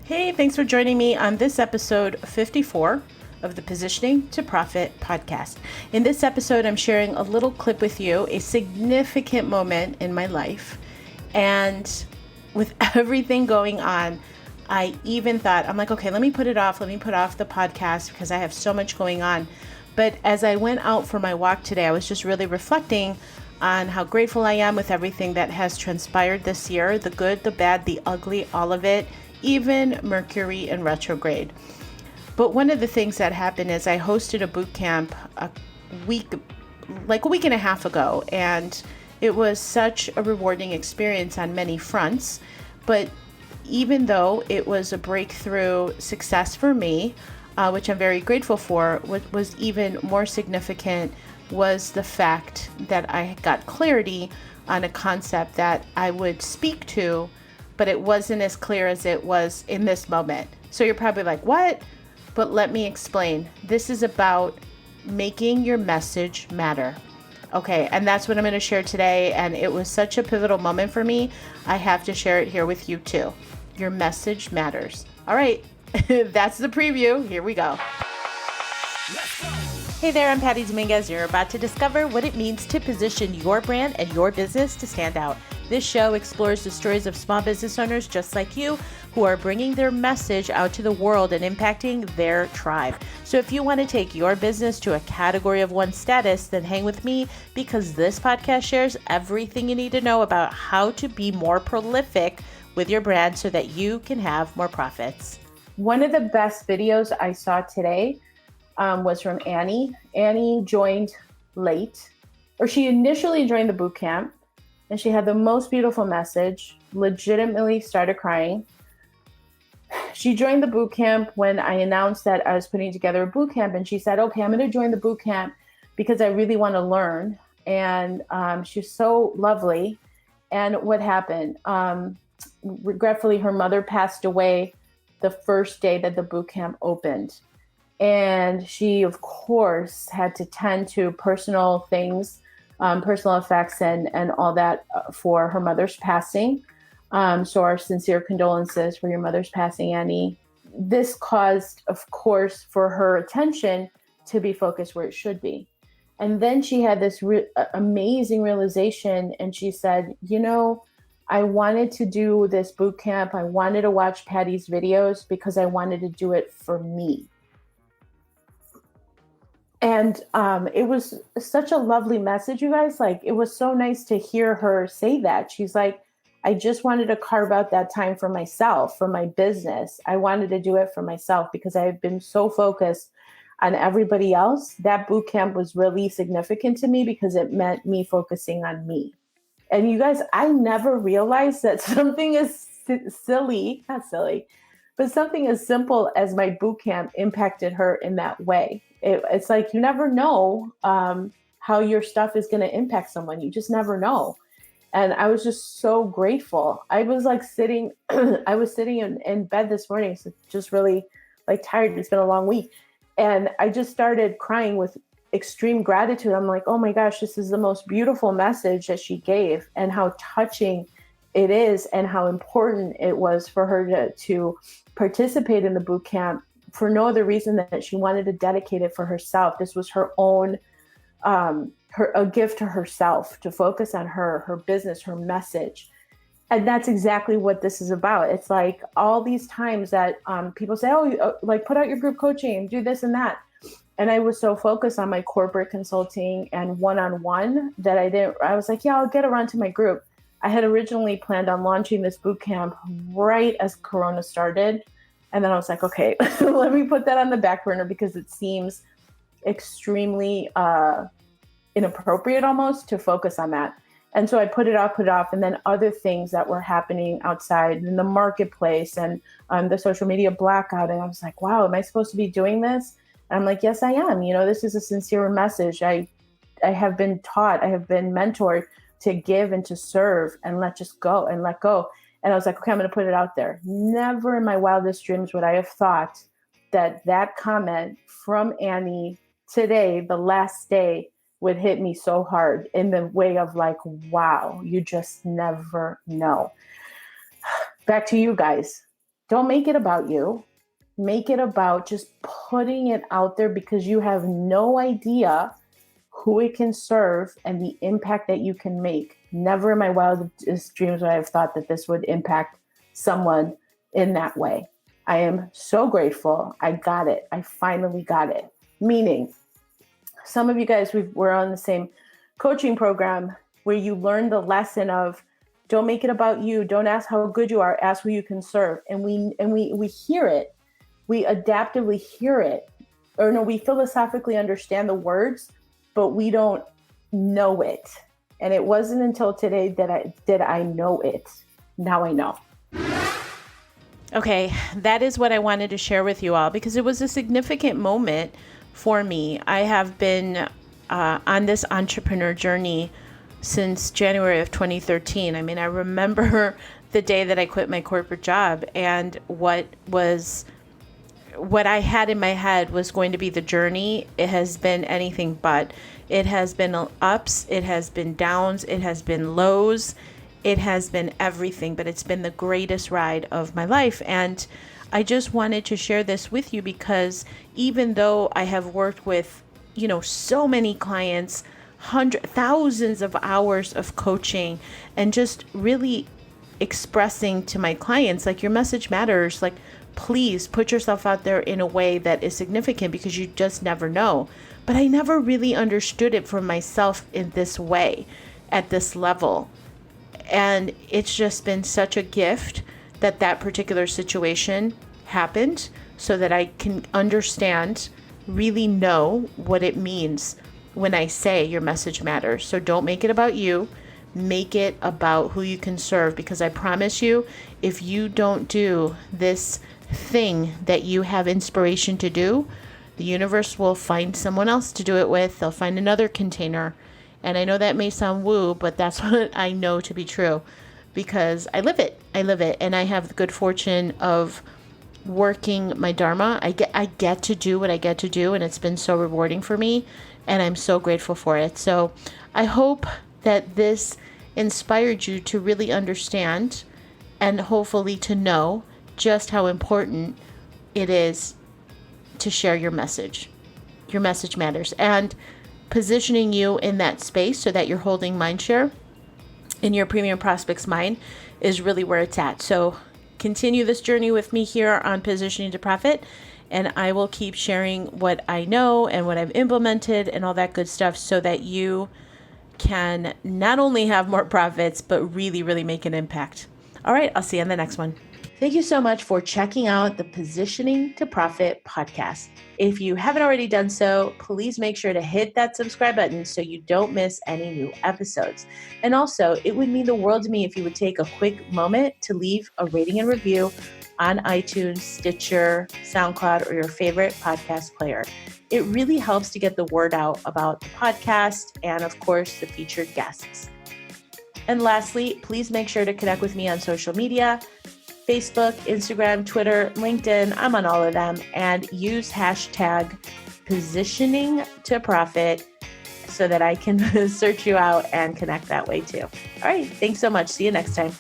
Hey, thanks for joining me on this episode 54 of the Positioning to Profit podcast. In this episode, I'm sharing a little clip with you, a significant moment in my life. And with everything going on, I even thought, I'm like, okay, let me put it off. Let me put off the podcast because I have so much going on. But as I went out for my walk today, I was just really reflecting on how grateful I am with everything that has transpired this year, the good, the bad, the ugly, all of it, even Mercury in retrograde. But one of the things that happened is I hosted a boot camp a week and a half ago, and it was such a rewarding experience on many fronts. But even though it was a breakthrough success for me, which I'm very grateful for, what was even more significant was the fact that I got clarity on a concept that I would speak to, but it wasn't as clear as it was in this moment. So you're probably like, what? But let me explain. This is about making your message matter. Okay, and that's what I'm going to share today. And it was such a pivotal moment for me. I have to share it here with you too. Your message matters. All right, that's the preview. Here we go. Hey there, I'm Patty Dominguez. You're about to discover what it means to position your brand and your business to stand out. This show explores the stories of small business owners just like you who are bringing their message out to the world and impacting their tribe. So if you want to take your business to a category of one status, then hang with me because this podcast shares everything you need to know about how to be more prolific with your brand so that you can have more profits. One of the best videos I saw today was from Annie. Annie joined late, or she initially joined the boot camp, and she had the most beautiful message, legitimately started crying. She joined the boot camp when I announced that I was putting together a boot camp, and she said, okay, I'm going to join the boot camp because I really want to learn. And she's so lovely. And what happened? Regretfully, her mother passed away the first day that the boot camp opened. And she, of course, had to tend to personal things, personal effects and all that for her mother's passing. So our sincere condolences for your mother's passing, Annie. This caused, of course, for her attention to be focused where it should be. And then she had this amazing realization, and she said, I wanted to do this boot camp. I wanted to watch Patty's videos because I wanted to do it for me. And it was such a lovely message, you guys. Like, it was so nice to hear her say that. She's like, I just wanted to carve out that time for myself, for my business. I wanted to do it for myself because I have been so focused on everybody else. That boot camp was really significant to me because it meant me focusing on me. And you guys, I never realized that something as but something as simple as my boot camp impacted her in that way. It's like you never know how your stuff is going to impact someone. You just never know. And I was just so grateful. I was like sitting in bed this morning, so just really like tired. It's been a long week. And I just started crying with extreme gratitude. I'm like, oh my gosh, this is the most beautiful message that she gave, and how touching it is, and how important it was for her to participate in the boot camp for no other reason than that she wanted to dedicate it for herself. This was her own, a gift to herself, to focus on her business, her message. And that's exactly what this is about. It's like all these times that people say, like put out your group coaching and do this and that. And I was so focused on my corporate consulting and one-on-one that I was like, yeah, I'll get around to my group. I had originally planned on launching this boot camp right as Corona started. And then I was like, okay, let me put that on the back burner because it seems extremely inappropriate almost to focus on that. And so I put it off. And then other things that were happening outside in the marketplace and the social media blackout. And I was like, wow, am I supposed to be doing this? And I'm like, yes, I am. This is a sincere message. I have been taught, I have been mentored to give and to serve and let go. And I was like, okay, I'm going to put it out there. Never in my wildest dreams would I have thought that comment from Annie today, the last day, would hit me so hard in the way of like, wow, you just never know. Back to you guys. don't make it about you. Make it about just putting it out there, because you have no idea who it can serve and the impact that you can make. Never in my wildest dreams would I have thought that this would impact someone in that way. I am so grateful. I got it. I finally got it. Meaning, some of you guys, we're on the same coaching program where you learn the lesson of don't make it about you. Don't ask how good you are. Ask who you can serve. And we hear it. We adaptively hear it. Or no, we philosophically understand the words, but we don't know it. And it wasn't until today that I know it. Now I know. Okay, that is what I wanted to share with you all, because it was a significant moment for me. I have been on this entrepreneur journey since January of 2013. I mean, I remember the day that I quit my corporate job, and what I had in my head was going to be the journey. It has been anything but. It has been ups, it has been downs, it has been lows, it has been everything, but it's been the greatest ride of my life. And I just wanted to share this with you because even though I have worked with, so many clients, thousands of hours of coaching, and just really expressing to my clients, like, your message matters, like, please put yourself out there in a way that is significant, because you just never know. But I never really understood it for myself in this way, at this level. And it's just been such a gift that particular situation happened, so that I can understand, really know what it means when I say your message matters. So don't make it about you. Make it about who you can serve, because I promise you, if you don't do this thing that you have inspiration to do, the universe will find someone else to do it with. They'll find another container. And I know that may sound woo, but that's what I know to be true, because I live it. And I have the good fortune of working my dharma. I get to do what I get to do, and it's been so rewarding for me, and I'm so grateful for it. So I hope that this inspired you to really understand, and hopefully to know just how important it is to share your message. Your message matters. And positioning you in that space so that you're holding mind share in your premium prospect's mind is really where it's at. So continue this journey with me here on Positioning to Profit, and I will keep sharing what I know and what I've implemented and all that good stuff, so that you can not only have more profits, but really, really make an impact. All right, I'll see you in the next one. Thank you so much for checking out the Positioning to Profit podcast. If you haven't already done so, please make sure to hit that subscribe button so you don't miss any new episodes. And also, it would mean the world to me if you would take a quick moment to leave a rating and review on iTunes, Stitcher, SoundCloud, or your favorite podcast player. It really helps to get the word out about the podcast and, of course, the featured guests. And lastly, please make sure to connect with me on social media: Facebook, Instagram, Twitter, LinkedIn. I'm on all of them. And use hashtag Positioning to Profit so that I can search you out and connect that way too. All right. Thanks so much. See you next time.